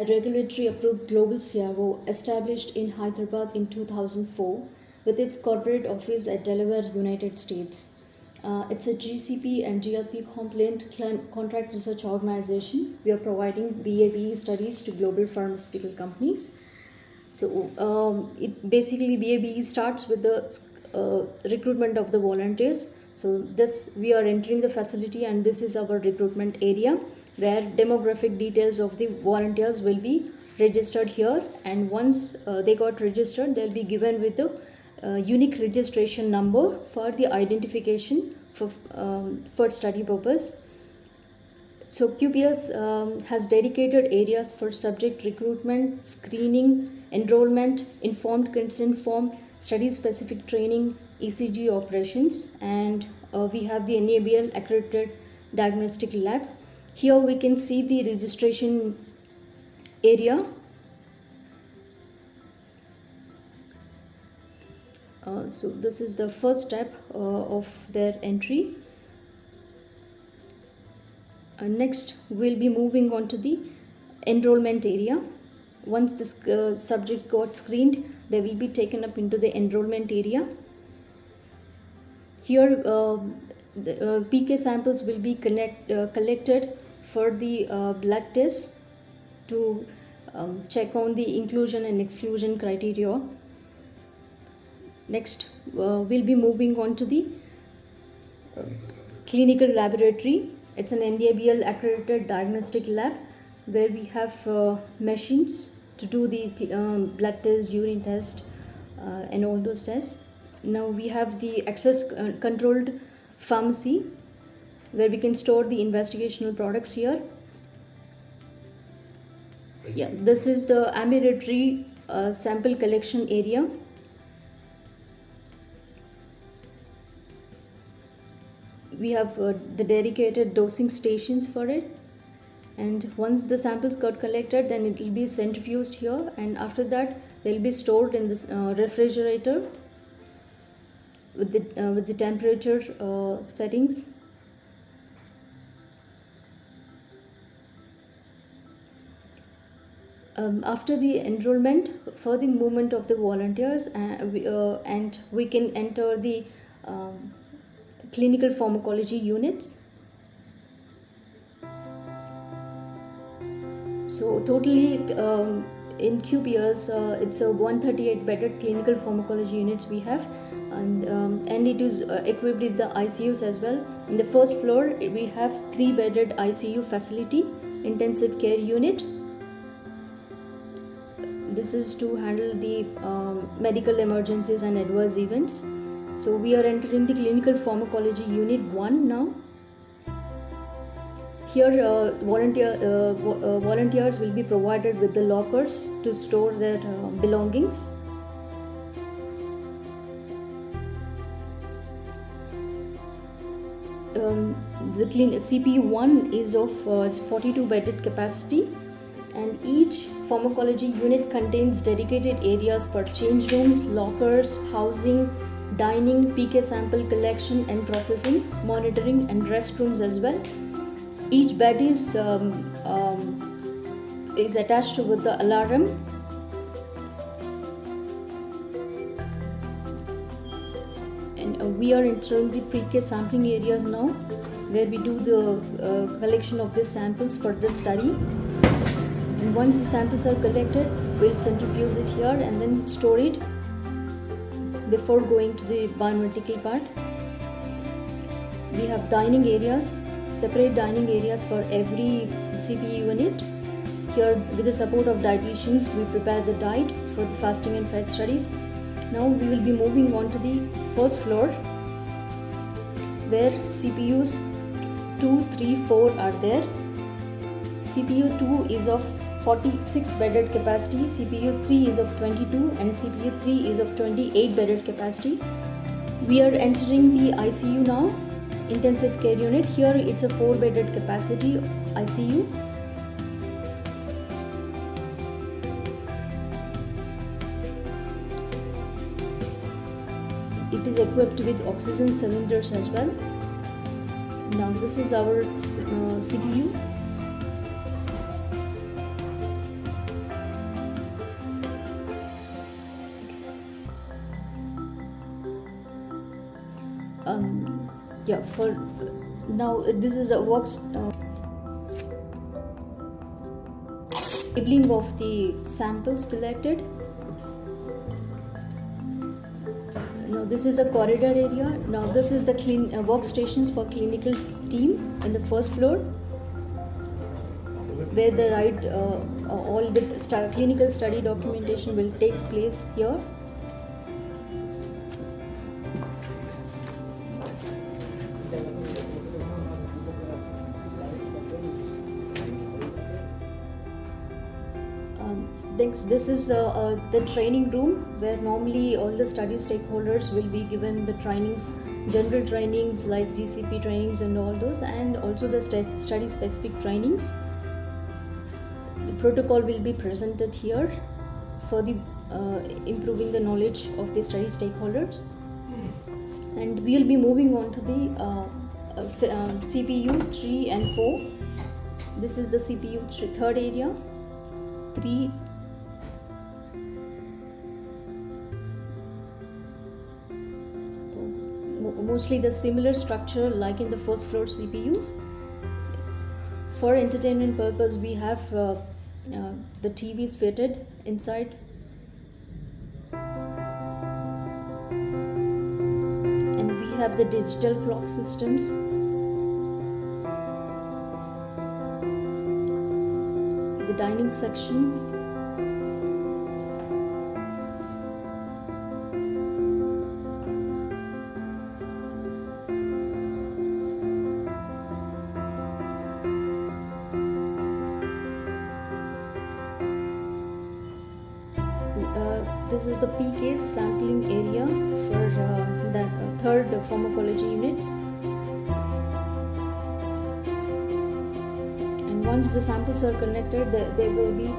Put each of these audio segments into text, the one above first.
a regulatory approved global CRO established in Hyderabad in 2004 with its corporate office at Delaware, United States. It's a GCP and GLP compliant contract research organization. We are providing BA/BE studies to global pharmaceutical companies. So it basically BA/BE starts with the recruitment of the volunteers. So this we are entering the facility, and this is our recruitment area where demographic details of the volunteers will be registered here. And once they got registered, they'll be given with the unique registration number for the identification for study purpose. So QPS has dedicated areas for subject recruitment, screening, enrollment, informed consent form, study-specific training, ECG operations, and we have the NABL accredited diagnostic lab. Here we can see the registration area. So this is the first step of their entry. Next, we'll be moving on to the enrollment area. Once this subject got screened, they will be taken up into the enrollment area. Here, the PK samples will be collected for the blood test to check on the inclusion and exclusion criteria. Next, we'll be moving on to the clinical laboratory. It's an NABL accredited diagnostic lab where we have machines to do the blood test, urine test, and all those tests. Now we have the access controlled pharmacy where we can store the investigational products here. Yeah, this is the ambulatory sample collection area. We have the dedicated dosing stations for it, and once the samples got collected, then it will be centrifuged here, and after that they'll be stored in this refrigerator with the temperature settings. After the enrollment, for the movement of the volunteers, and we can enter the clinical pharmacology units. So totally in QPS, it's a 138 bedded clinical pharmacology units we have, and it is equipped with the ICUs as well. In the first floor, we have 3 bedded ICU facility, intensive care unit. This is to handle the medical emergencies and adverse events. So we are entering the clinical pharmacology unit 1 now. Here volunteers will be provided with the lockers to store their belongings. The CPU1 is of 42 bedded capacity, and each pharmacology unit contains dedicated areas for change rooms, lockers, housing, dining, PK sample collection and processing, monitoring, and restrooms as well. Each bed is attached with the alarm. And we are entering the PK sampling areas now, where we do the collection of the samples for this study. And once the samples are collected, we'll centrifuge it here and then store it before going to the bioanalytical part. We have dining areas, separate dining areas for every CPU unit. Here, with the support of dietitians, we prepare the diet for the fasting and fed studies. Now we will be moving on to the first floor, where CPUs 2, 3, 4 are there. CPU 2 is of 46 bedded capacity, CPU 3 is of 22, and CPU 3 is of 28 bedded capacity. We are entering the ICU now, intensive care unit. Here it's a 4 bedded capacity ICU. It is equipped with oxygen cylinders as well. Now this is our CPU. for now this is a works labeling of the samples collected. Now this is a corridor area. Now this is the workstations for clinical team in the first floor, where the all the clinical study documentation will take place here. This is the training room, where normally all the study stakeholders will be given the trainings, general trainings like GCP trainings and all those, and also the study specific trainings. The protocol will be presented here for the improving the knowledge of the study stakeholders. And we will be moving on to the CPU 3 and 4. This is the CPU third area. 3 mostly the similar structure like in the first floor CPUs. For entertainment purpose, we have the TVs fitted inside, and we have the digital clock systems. The dining section. This is the PK sampling area for the third pharmacology unit. And once the samples are connected, they will be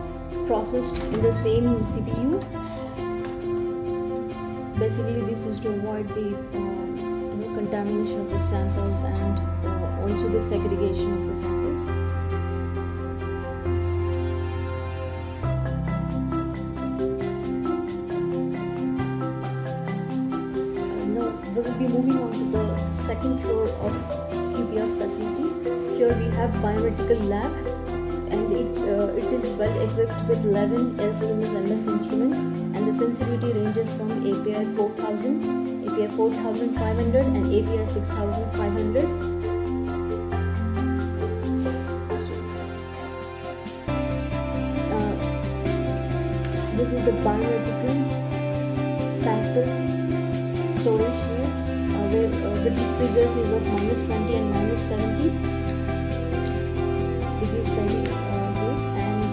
processed in the same CPU. Basically, this is to avoid the contamination of the samples and also the segregation of the samples. We will be moving on to the second floor of QPR's facility. Here we have biomedical lab, and it is well equipped with 11 LC-MS MS instruments, and the sensitivity ranges from API 4000, API 4500 and API 6500. This is the biomedical sample storage unit, where the deep freezers is of -20 and -70 degrees centigrade, and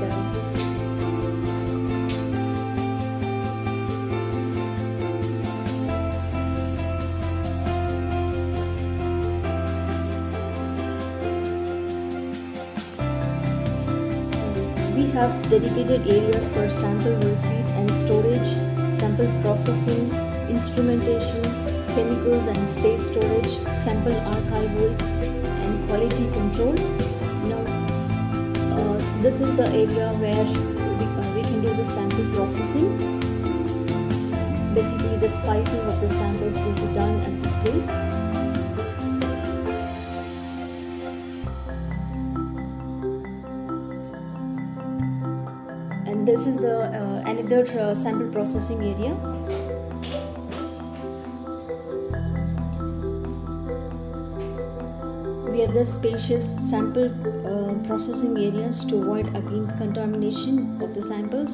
we have dedicated areas for sample receipt and storage, sample processing, instrumentation, chemicals and space storage, sample archival and quality control. Now this is the area where we can do the sample processing. Basically, the spiking of the samples will be done at this place. And this is the another sample processing area. We have the spacious sample processing areas to avoid again contamination of the samples.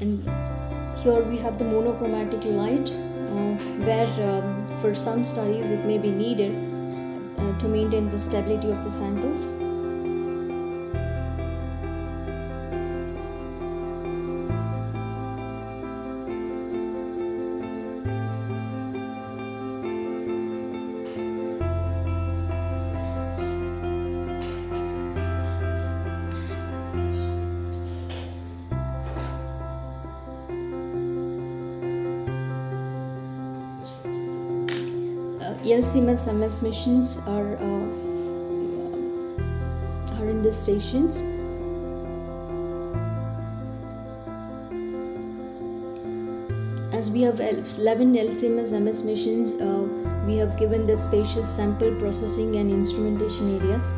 And here we have the monochromatic light, where for some studies it may be needed to maintain the stability of the samples. LC-MS MS machines are in the stations. we have 11 LCMS MS machines. We have given the spacious sample processing and instrumentation areas.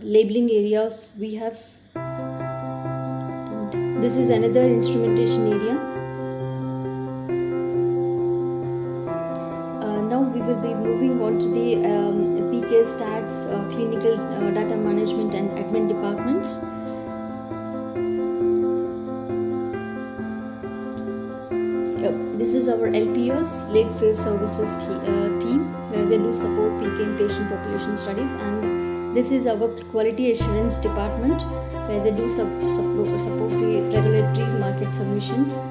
Labeling areas we have, and this is another instrumentation area. Now we will be moving on to the PK stats, clinical data management and admin departments. This is our LPS, late phase services team, where they do support PK in patient population studies, and this is our quality assurance department, where they do support the regulatory market submissions.